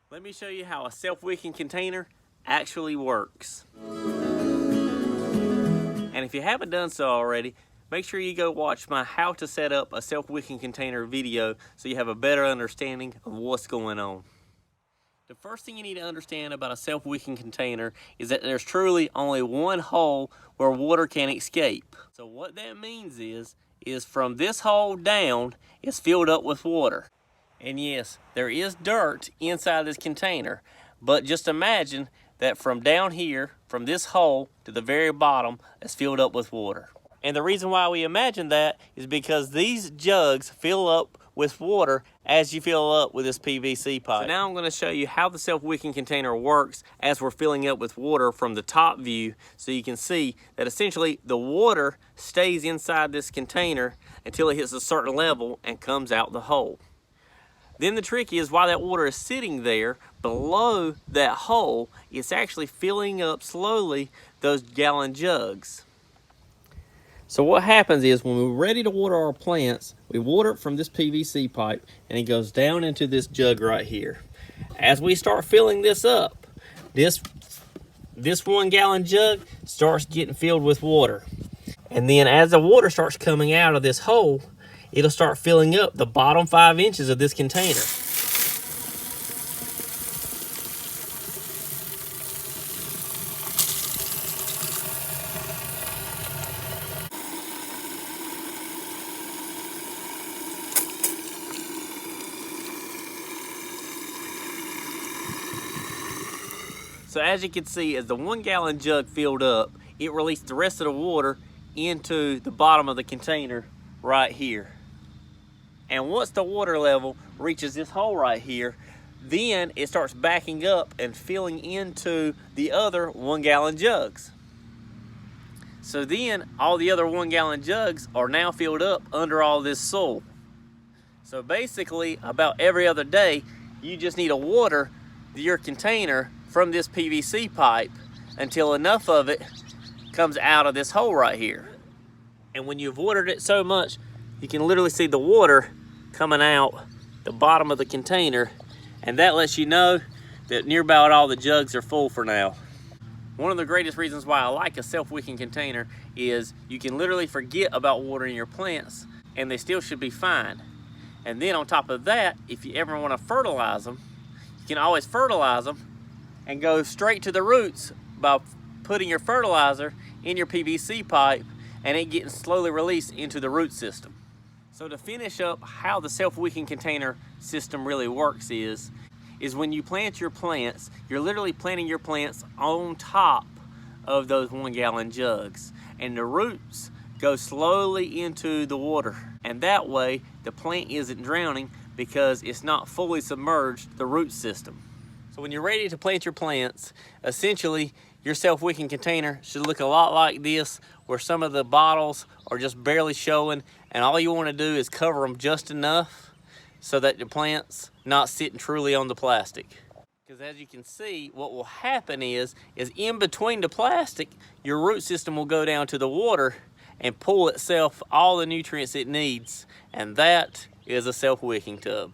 Let me show you how a self-wicking container actually works. And if you haven't done so already, make sure you go watch my how to set up a self-wicking container video so you have a better understanding of what's going on. The first thing you need to understand about a self-wicking container is that there's truly only one hole where water can escape. So what that means is from this hole down, it's filled up with water. And yes, there is dirt inside this container, but just imagine that from down here, from this hole to the very bottom, it's filled up with water. And the reason why we imagine that is because these jugs fill up with water as you fill up with this PVC pipe. So now I'm going to show you how the self-wicking container works as we're filling up with water from the top view, so you can see that essentially the water stays inside this container until it hits a certain level and comes out the hole. Then the trick is, while that water is sitting there below that hole, it's actually filling up slowly those gallon jugs. So what happens is, when we're ready to water our plants, we water it from this PVC pipe and it goes down into this jug right here. As we start filling this up, this 1 gallon jug starts getting filled with water. And then as the water starts coming out of this hole, it'll start filling up the bottom 5 inches of this container. So as you can see, as the 1 gallon jug filled up, it released the rest of the water into the bottom of the container right here. And once the water level reaches this hole right here, then it starts backing up and filling into the other 1 gallon jugs. So then all the other 1 gallon jugs are now filled up under all this soil. So basically, about every other day, you just need to water your container from this PVC pipe until enough of it comes out of this hole right here. And when you've watered it so much, you can literally see the water coming out the bottom of the container, and that lets you know that near about all the jugs are full for now. One of the greatest reasons why I like a self-wicking container is you can literally forget about watering your plants and they still should be fine. And then on top of that, if you ever want to fertilize them, you can always fertilize them and go straight to the roots by putting your fertilizer in your PVC pipe and it getting slowly released into the root system. So to finish up how the self-wicking container system really works is when you plant your plants, you're literally planting your plants on top of those 1 gallon jugs, and the roots go slowly into the water. And that way the plant isn't drowning because it's not fully submerged the root system. So when you're ready to plant your plants, essentially your self-wicking container should look a lot like this, where some of the bottles are just barely showing, and all you want to do is cover them just enough so that the plant's not sitting truly on the plastic. Because as you can see, what will happen is in between the plastic, your root system will go down to the water and pull itself all the nutrients it needs, and that is a self-wicking tub.